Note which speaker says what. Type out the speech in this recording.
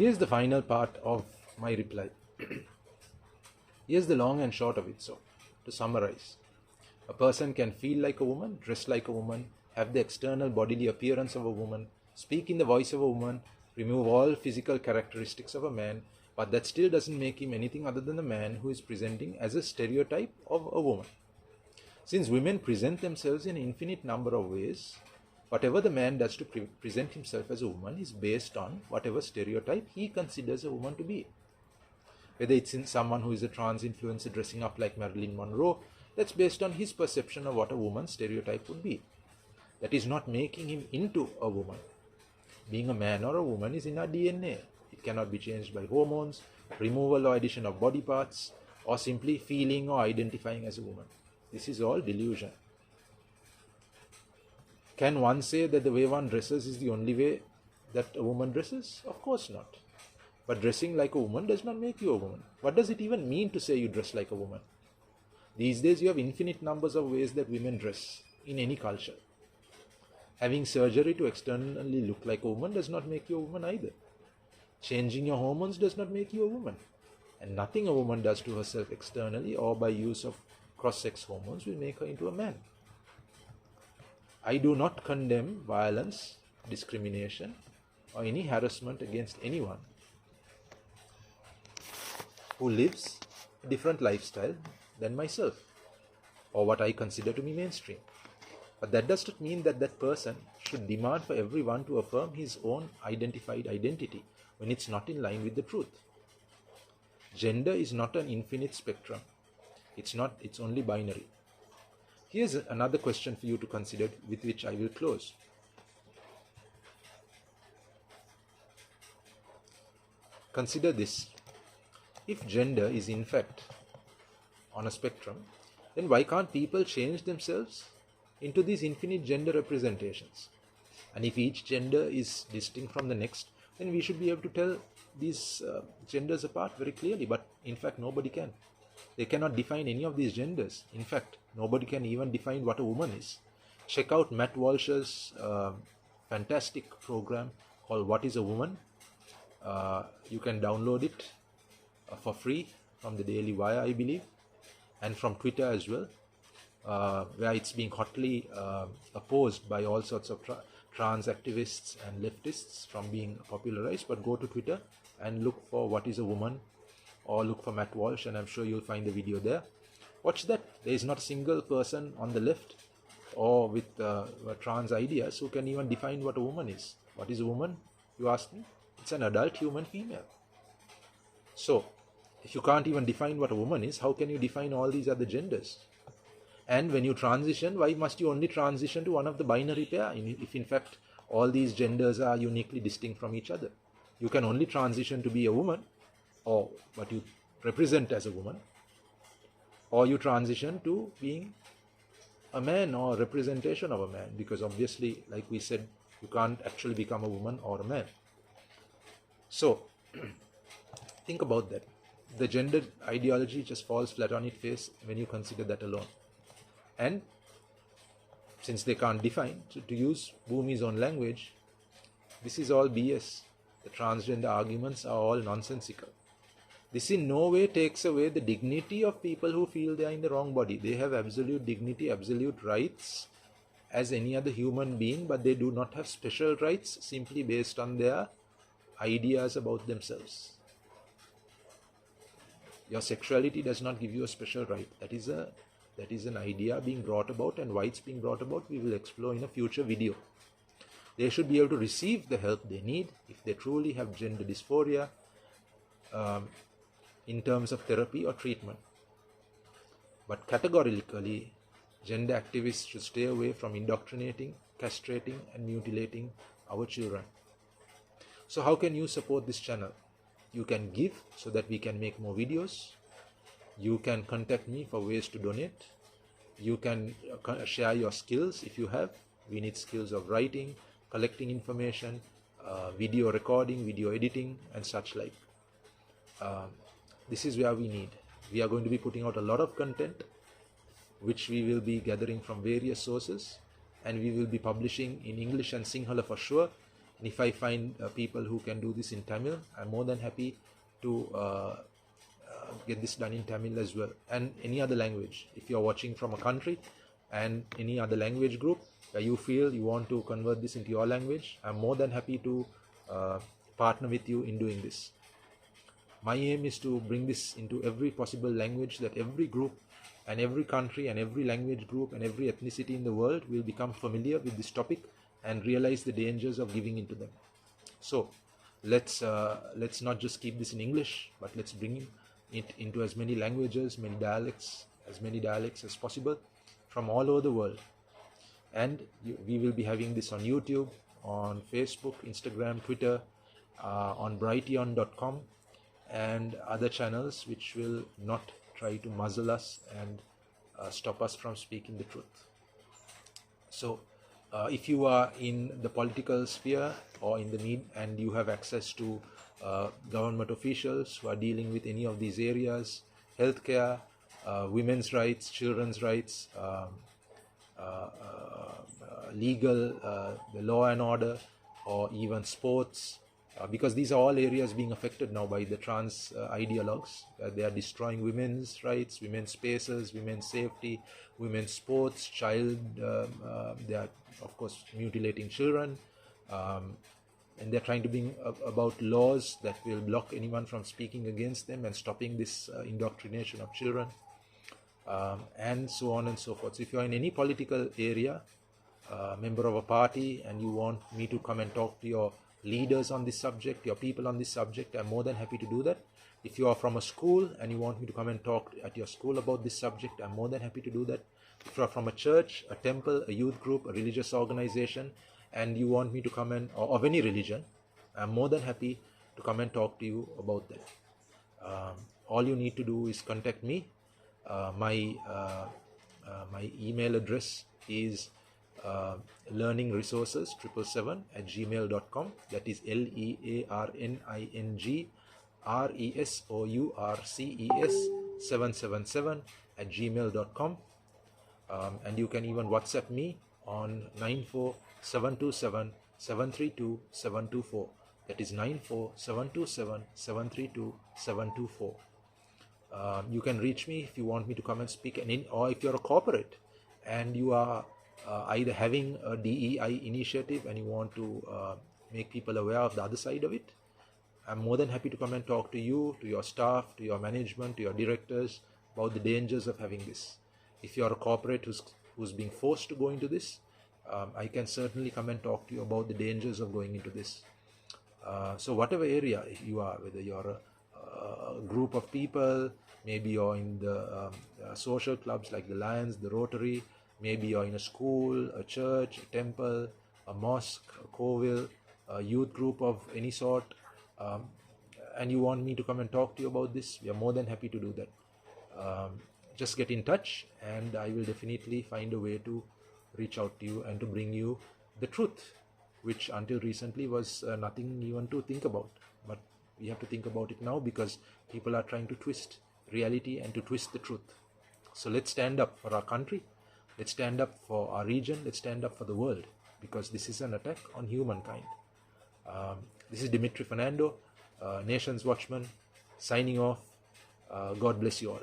Speaker 1: Here's the final part of my reply. Here's the long and short of it. So, to summarize, a person can feel like a woman, dress like a woman, have the external bodily appearance of a woman, speak in the voice of a woman, remove all physical characteristics of a man, but that still doesn't make him anything other than a man who is presenting as a stereotype of a woman. Since women present themselves in an infinite number of ways, whatever the man does to present himself as a woman is based on whatever stereotype he considers a woman to be. Whether it's in someone who is a trans influencer dressing up like Marilyn Monroe, that's based on his perception of what a woman's stereotype would be. That is not making him into a woman. Being a man or a woman is in our DNA. It cannot be changed by hormones, removal or addition of body parts, or simply feeling or identifying as a woman. This is all delusion. Can one say that the way one dresses is the only way that a woman dresses? Of course not. But dressing like a woman does not make you a woman. What does it even mean to say you dress like a woman? These days you have infinite numbers of ways that women dress in any culture. Having surgery to externally look like a woman does not make you a woman either. Changing your hormones does not make you a woman. And nothing a woman does to herself externally or by use of cross-sex hormones will make her into a man. I do not condemn violence, discrimination, or any harassment against anyone who lives a different lifestyle than myself, or what I consider to be mainstream. But that does not mean that that person should demand for everyone to affirm his own identified identity when it's not in line with the truth. Gender is not an infinite spectrum. It's only binary. Here's another question for you to consider, with which I will close. Consider this. If gender is in fact on a spectrum, then why can't people change themselves into these infinite gender representations? And if each gender is distinct from the next, then we should be able to tell these genders apart very clearly. But in fact, nobody can. They cannot define any of these genders. In fact, nobody can even define what a woman is. Check out Matt Walsh's fantastic program called What is a Woman? You can download it for free from the Daily Wire, I believe, and from Twitter as well, where it's being hotly opposed by all sorts of trans activists and leftists from being popularized. But go to Twitter and look for What is a Woman, or look for Matt Walsh, and I'm sure you'll find the video there. Watch that. There is not a single person on the left or with trans ideas who can even define what a woman is. What is a woman, you ask me? It's an adult human female. So, if you can't even define what a woman is, how can you define all these other genders? And when you transition, why must you only transition to one of the binary pair, if in fact all these genders are uniquely distinct from each other? You can only transition to be a woman, or what you represent as a woman, or you transition to being a man or a representation of a man, because obviously, like we said, you can't actually become a woman or a man. So, think about that. The gender ideology just falls flat on its face when you consider that alone. And since they can't define, to use Bhoomi's own language, this is all BS. The transgender arguments are all nonsensical. This in no way takes away the dignity of people who feel they are in the wrong body. They have absolute dignity, absolute rights as any other human being, but they do not have special rights simply based on their ideas about themselves. Your sexuality does not give you a special right. That is an idea being brought about, and why it's being brought about we will explore in a future video. They should be able to receive the help they need if they truly have gender dysphoria, in terms of therapy or treatment. But categorically, gender activists should stay away from indoctrinating, castrating, and mutilating our children. So how can you support this channel? You can give so that we can make more videos. You can contact me for ways to donate. You can share your skills if you have. We need skills of writing, collecting information, video recording, video editing, and such like. This is where we need. We are going to be putting out a lot of content, which we will be gathering from various sources, and we will be publishing in English and Sinhala for sure. And if I find people who can do this in Tamil, I'm more than happy to get this done in Tamil as well, and any other language. If you're watching from a country and any other language group where you feel you want to convert this into your language, I'm more than happy to partner with you in doing this. My aim is to bring this into every possible language, that every group and every country and every language group and every ethnicity in the world will become familiar with this topic and realize the dangers of giving into them. So let's not just keep this in English, but let's bring it into as many languages, many dialects as possible from all over the world. And we will be having this on YouTube, on Facebook, Instagram, Twitter, on brighteon.com, and other channels which will not try to muzzle us and stop us from speaking the truth. So if you are in the political sphere or in the need and you have access to government officials who are dealing with any of these areas, healthcare, women's rights, children's rights, legal, the law and order, or even sports, because these are all areas being affected now by the trans ideologues. They are destroying women's rights, women's spaces, women's safety, women's sports, they are of course mutilating children, and they're trying to bring about laws that will block anyone from speaking against them and stopping this indoctrination of children, and so on and so forth. So if you're in any political area, member of a party, and you want me to come and talk to your leaders on this subject, your people on this subject, I'm more than happy to do that. If you are from a school and you want me to come and talk at your school about this subject, I'm more than happy to do that. If you are from a church, a temple, a youth group, a religious organization, and you want me to come and, or of any religion, I'm more than happy to come and talk to you about that. All you need to do is contact me. My email address is learningresources777@gmail.com. That is learningresources777@gmail.com. And you can even WhatsApp me on 94727-732-724. That is 94727-732-724. You can reach me if you want me to come and speak, or if you're a corporate and you are either having a DEI initiative and you want to make people aware of the other side of it, I'm more than happy to come and talk to you, to your staff, to your management, to your directors about the dangers of having this. If you're a corporate who's being forced to go into this, I can certainly come and talk to you about the dangers of going into this. So whatever area you are, whether you're a group of people, maybe you're in the social clubs like the Lions, the Rotary, maybe you're in a school, a church, a temple, a mosque, a Covil, a youth group of any sort, and you want me to come and talk to you about this, we are more than happy to do that. Just get in touch and I will definitely find a way to reach out to you and to bring you the truth, which until recently was nothing even to think about. But we have to think about it now because people are trying to twist reality and to twist the truth. So let's stand up for our country. Let's stand up for our region. Let's stand up for the world, because this is an attack on humankind. This is Dimitri Fernando, Nations Watchman, signing off. God bless you all.